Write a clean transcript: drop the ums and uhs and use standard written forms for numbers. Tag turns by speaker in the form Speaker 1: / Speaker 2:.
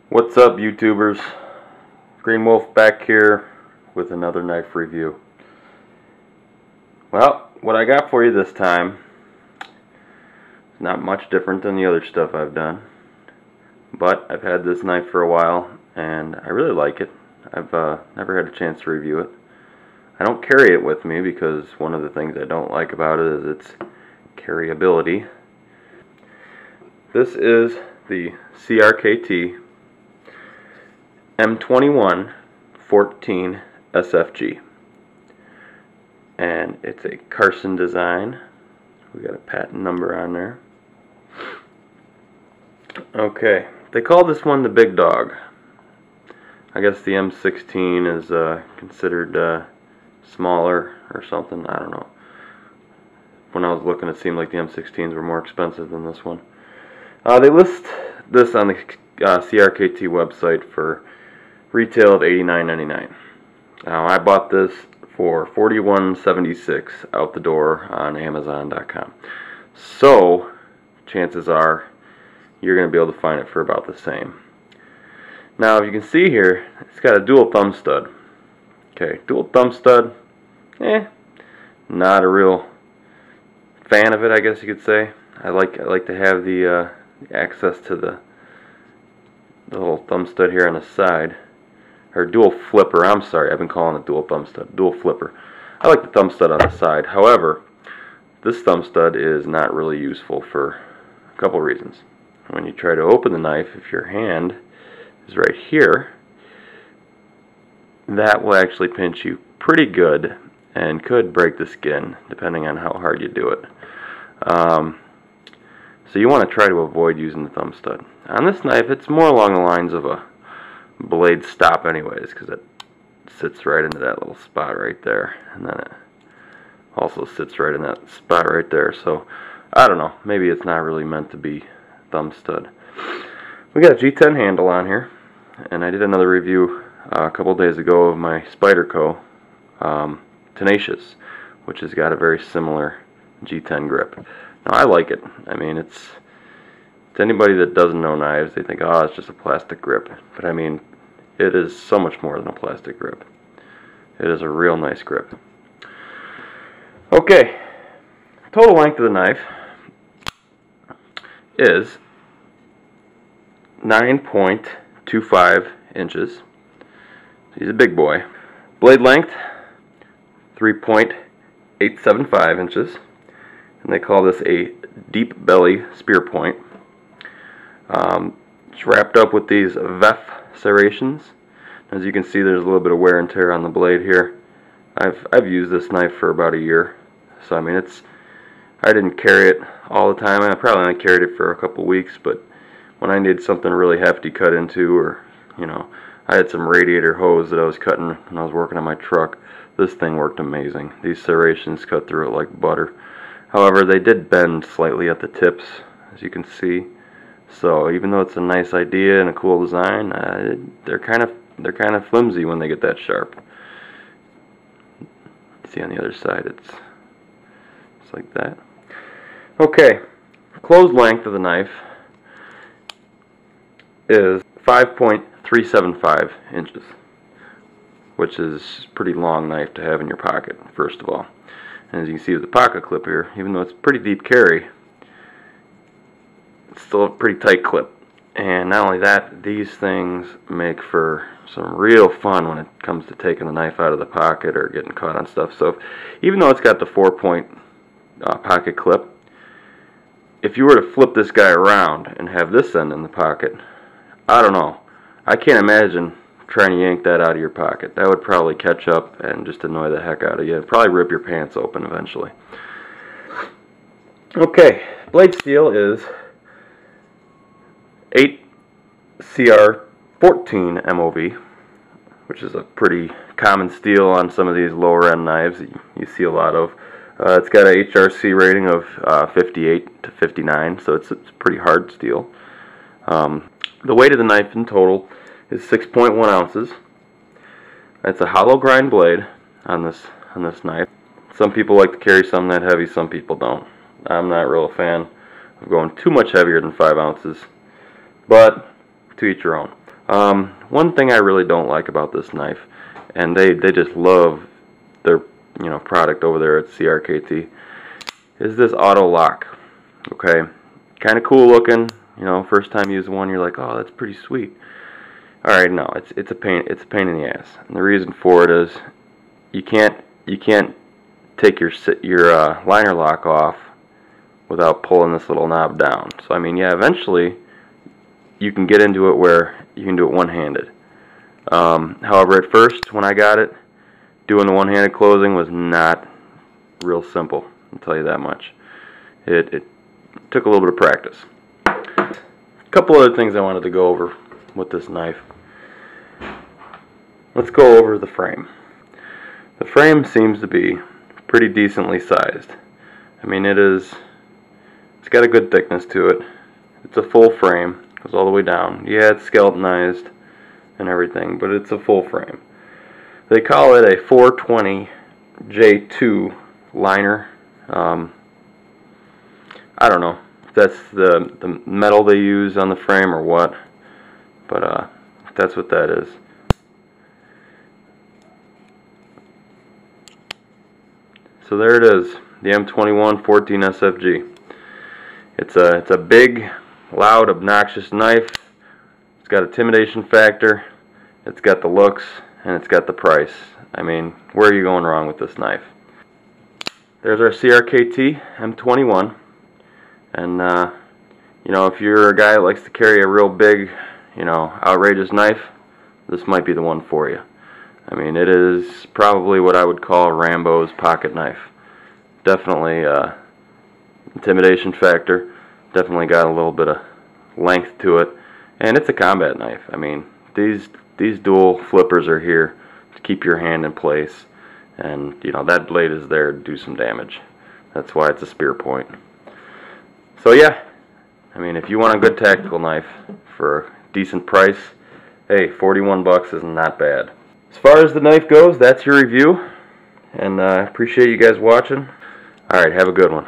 Speaker 1: What's up, YouTubers? Green Wolf back here with another knife review. Well, what I got for you this time is not much different than the other stuff I've done, but I've had this knife for a while and I really like it. I've never had a chance to review it. I don't carry it with me because one of the things I don't like about it is its carryability. This is the CRKT M21-14SFG, and it's a Carson design. We got a patent number on there. Okay, they call this one the big dog. I guess the M16 is considered smaller or something. I don't know. When I was looking, it seemed like the M16s were more expensive than this one. They list this on the CRKT website for retail of $89.99. Now, I bought this for $41.76 out the door on Amazon.com. So, chances are you're going to be able to find it for about the same. Now, if you can see here, it's got a dual thumb stud. Okay, dual thumb stud, not a real fan of it, I guess you could say. I like to have the access to the little thumb stud here on the side. Or dual flipper, I'm sorry, I've been calling it dual thumb stud, dual flipper. I like the thumb stud on the side. However, this thumb stud is not really useful for a couple reasons. When you try to open the knife, if your hand is right here, that will actually pinch you pretty good and could break the skin depending on how hard you do it. So you want to try to avoid using the thumb stud. On this knife, it's more along the lines of a blade stop anyways, because it sits right into that little spot right there, and then it also sits right in that spot right there. So I don't know, maybe it's not really meant to be thumb stud. We got a G10 handle on here, and I did another review a couple days ago of my Spyderco Tenacious, which has got a very similar G10 grip. Now, I like it. I mean, it's to anybody that doesn't know knives, they think, oh, it's just a plastic grip. But I mean, it is so much more than a plastic grip. It is a real nice grip. Okay, total length of the knife is 9.25 inches. He's a big boy. Blade length, 3.875 inches. And they call this a deep belly spear point. It's wrapped up with these VEF serrations. As you can see, there's a little bit of wear and tear on the blade here. I've used this knife for about a year, so I mean, I didn't carry it all the time. I probably only carried it for a couple weeks, but when I needed something really hefty cut into, or you know, I had some radiator hose that I was cutting when I was working on my truck, this thing worked amazing. These serrations cut through it like butter. However, they did bend slightly at the tips, as you can see. So even though it's a nice idea and a cool design, they're kind of flimsy when they get that sharp. See on the other side, it's like that. Okay, closed length of the knife is 5.375 inches, which is a pretty long knife to have in your pocket, first of all. And as you can see with the pocket clip here, even though it's pretty deep carry, it's still a pretty tight clip. And not only that, these things make for some real fun when it comes to taking the knife out of the pocket or getting caught on stuff. So even though it's got the 4-point pocket clip, if you were to flip this guy around and have this end in the pocket, I don't know, I can't imagine trying to yank that out of your pocket. That would probably catch up and just annoy the heck out of you. It'd probably rip your pants open eventually. Okay, blade steel is 8 CR14 MOV, which is a pretty common steel on some of these lower end knives that you see a lot of. It's got a HRC rating of 58 to 59, so it's pretty hard steel. The weight of the knife in total is 6.1 ounces. It's a hollow grind blade on this knife. Some people like to carry some that heavy, some people don't. I'm not real a fan of going too much heavier than 5 ounces, but to each your own. One thing I really don't like about this knife, and they just love their product over there at CRKT, is this auto lock. Okay, kind of cool looking. First time you use one, you're like, oh, that's pretty sweet. All right, no, it's a pain. It's a pain in the ass. And the reason for it is you can't take your liner lock off without pulling this little knob down. So I mean, yeah, eventually you can get into it where you can do it one-handed. However, at first when I got it, doing the one-handed closing was not real simple. I'll tell you that much. It took a little bit of practice. A couple other things I wanted to go over with this knife. Let's go over the frame. The frame seems to be pretty decently sized. I mean, it's got a good thickness to it. It's a full frame, goes all the way down. Yeah, it's skeletonized and everything, but it's a full frame. They call it a 420 J2 liner. I don't know if that's the metal they use on the frame or what, but that's what that is. So there it is, the M21-14SFG. It's a big, loud, obnoxious knife. It's got intimidation factor, it's got the looks, and it's got the price. I mean, where are you going wrong with this knife? There's our CRKT M21, and if you're a guy that likes to carry a real big, outrageous knife, this might be the one for you. I mean, it is probably what I would call Rambo's pocket knife. Definitely intimidation factor, definitely got a little bit of length to it, and it's a combat knife. I mean, these dual flippers are here to keep your hand in place, and that blade is there to do some damage. That's why it's a spear point. So yeah, I mean, if you want a good tactical knife for a decent price, hey, 41 bucks is not bad. As far as the knife goes, that's your review, and I appreciate you guys watching. Alright, have a good one.